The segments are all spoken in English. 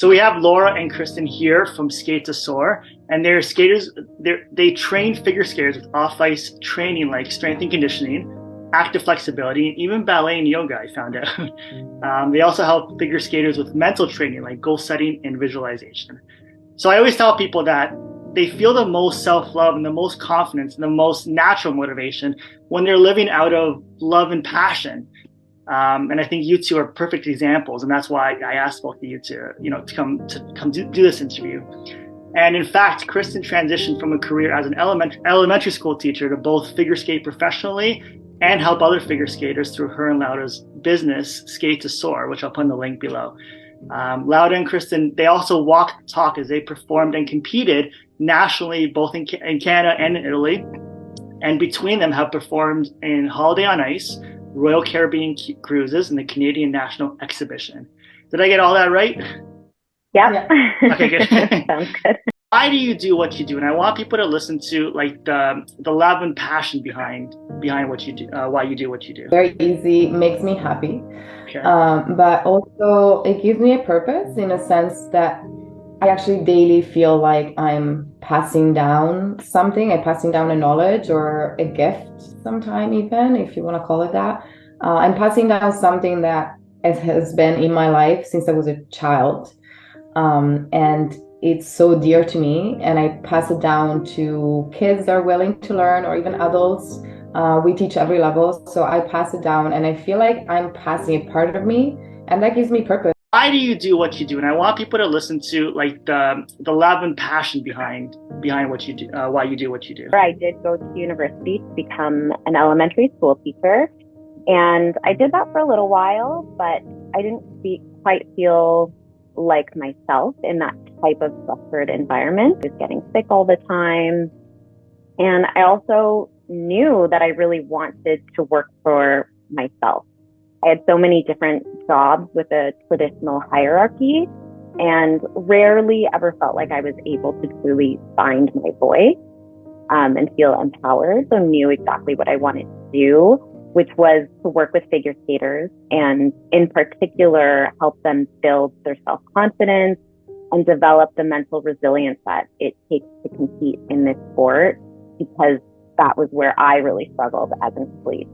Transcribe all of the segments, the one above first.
So we have Laura and Kristen here from Skate To Soar, and they're skaters. They train figure skaters with off-ice training like strength and conditioning, active flexibility, and even ballet and yoga, I found out. They also help figure skaters with mental training like goal setting and visualization. So I always tell people that they feel the most self-love and the most confidence and the most natural motivation when they're living out of love and passion. And I think you two are perfect examples, and that's why I asked both of you to come do this interview. And in fact, Kristen transitioned from a career as an elementary school teacher to both figure skate professionally and help other figure skaters through her and Laura's business, Skate To Soar, which I'll put in the link below. Laura and Kristen, they also walked the talk as they performed and competed nationally, both in Canada and in Italy. And between them have performed in Holiday on Ice, Royal Caribbean Cruises, and the Canadian National Exhibition. Did I get all that right? Yeah. Okay, good. Sounds good. Why do you do what you do? And I want people to listen to like the love and passion behind what you do, why you do what you do. Very easy, makes me happy. Okay. But also it gives me a purpose in a sense that I actually daily feel like I'm passing down something. I'm passing down a knowledge or a gift sometime, even if you want to call it that. I'm passing down something that has been in my life since I was a child. And it's so dear to me, and I pass it down to kids that are willing to learn, or even adults. We teach every level, so I pass it down, and I feel like I'm passing a part of me, and that gives me purpose. Why do you do what you do? And I want people to listen to like the love and passion behind what you do, why you do what you do. I did go to university to become an elementary school teacher, and I did that for a little while, but I didn't quite feel like myself in that type of structured environment. I was getting sick all the time, and I also knew that I really wanted to work for myself. I had so many different jobs with a traditional hierarchy, and rarely ever felt like I was able to truly find my voice and feel empowered. So knew exactly what I wanted to do, which was to work with figure skaters and in particular help them build their self-confidence and develop the mental resilience that it takes to compete in this sport, because that was where I really struggled as an athlete.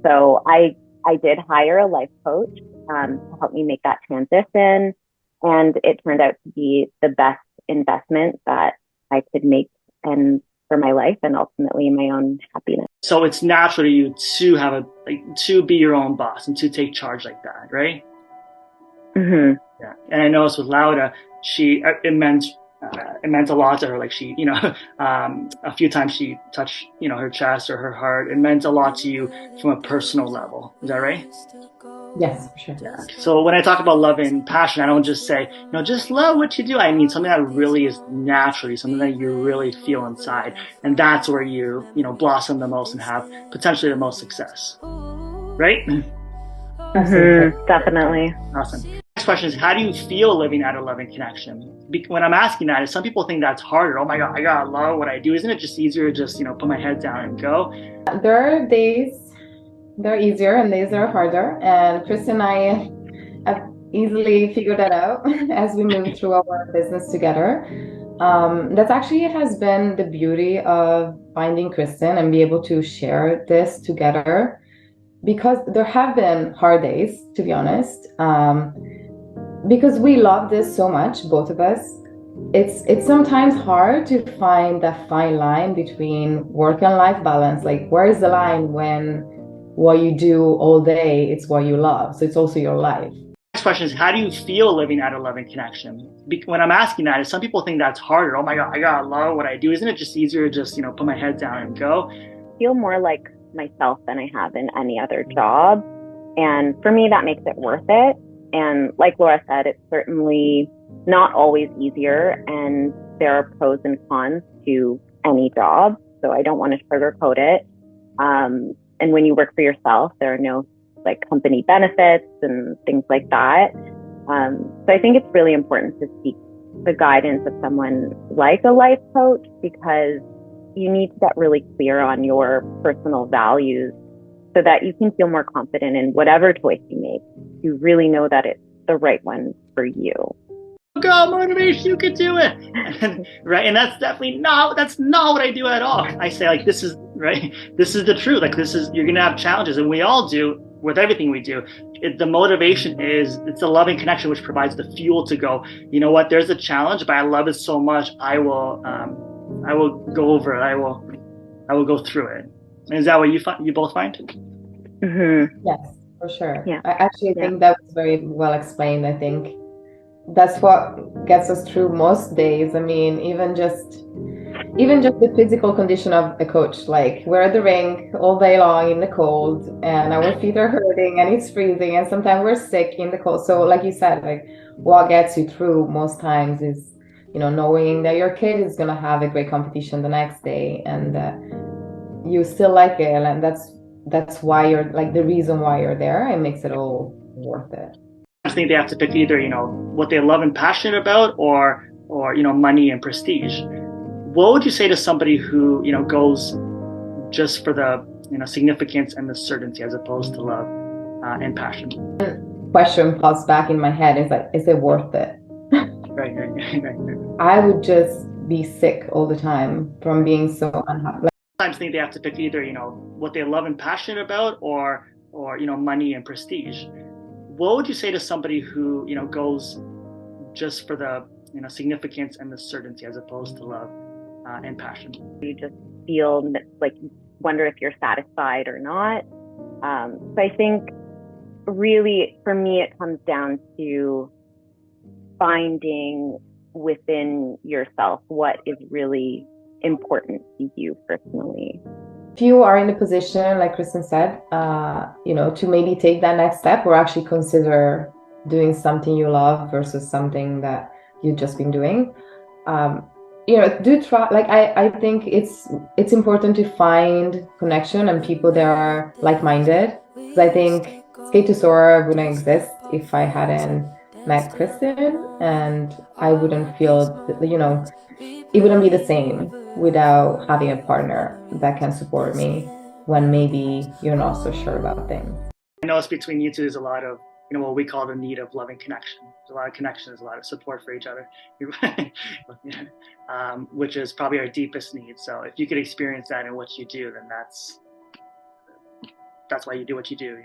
So I did hire a life coach to help me make that transition, and it turned out to be the best investment that I could make and for my life and ultimately my own happiness. So it's natural to you to have to be your own boss and to take charge like that, right? Mm-hmm. Yeah. And I noticed with Laura, it meant a lot to her. Like she, a few times she touched, her chest or her heart. It meant a lot to you from a personal level. Is that right? Yes, for sure. Yeah. So when I talk about love and passion, I don't just say, just love what you do. I mean something that really is naturally, something that you really feel inside. And that's where you, blossom the most and have potentially the most success. Right? Mm-hmm. Definitely. Awesome. Next question is, how do you feel living at a loving connection? When I'm asking that, some people think that's harder. Oh my God, I gotta love what I do. Isn't it just easier to just, put my head down and go? There are days that are easier and days that are harder. And Chris and I have easily figured that out as we move through our business together. That actually has been the beauty of finding Kristen and be able to share this together, because there have been hard days, to be honest. Because we love this so much, both of us. It's sometimes hard to find that fine line between work and life balance. Like, where is the line when what you do all day, it's what you love, so it's also your life? Next question is, how do you feel living at a loving connection? When I'm asking that, some people think that's harder. Oh my God, I gotta love what I do. Isn't it just easier to just, put my head down and go? I feel more like myself than I have in any other job. And for me, that makes it worth it. And like Laura said, it's certainly not always easier, and there are pros and cons to any job. So I don't want to sugarcoat it. And when you work for yourself, there are no company benefits and things like that. So I think it's really important to seek the guidance of someone like a life coach, because you need to get really clear on your personal values so that you can feel more confident in whatever choice you make. You really know that it's the right one for you. go, motivation, you can do it. And, right. And that's not what I do at all. I say like, this is right. This is the truth. Like you're going to have challenges, and we all do with everything we do. The motivation it's a loving connection, which provides the fuel to go, you know what, there's a challenge, but I love it so much. I will go over it. I will go through it. Is that what you both find? Mm-hmm. Yes, for sure. Yeah. I actually think that was very well explained. I think that's what gets us through most days. I mean, even just the physical condition of a coach, like we're at the rink all day long in the cold and our feet are hurting and it's freezing and sometimes we're sick in the cold. So like you said, like what gets you through most times is, knowing that your kid is going to have a great competition the next day and you still like it. And that's why you're like the reason why you're there. It makes it all worth it. I think they have to pick either, what they love and passionate about or money and prestige. What would you say to somebody who, goes just for the, significance and the certainty as opposed to love and passion? Question pops back in my head is like, is it worth it? Right. I would just be sick all the time from being so unhappy. Sometimes I think they have to pick either, what they love and passionate about or money and prestige. What would you say to somebody who, goes just for the, significance and the certainty as opposed to love and passion? You just feel like wonder if you're satisfied or not. So I think really for me, it comes down to finding within yourself what is really important to you personally. If you are in the position, like Kristen said, to maybe take that next step or actually consider doing something you love versus something that you've just been doing, do try. Like I think it's important to find connection and people that are like-minded. Because I think Skate to Soar wouldn't exist if I hadn't met Kristen, and I wouldn't feel, it wouldn't be the same without having a partner that can support me when maybe you're not so sure about things. I know it's between you two, there's a lot of, what we call the need of loving connection. There's a lot of connection, there's a lot of support for each other, which is probably our deepest need. So if you could experience that in what you do, then that's why you do what you do,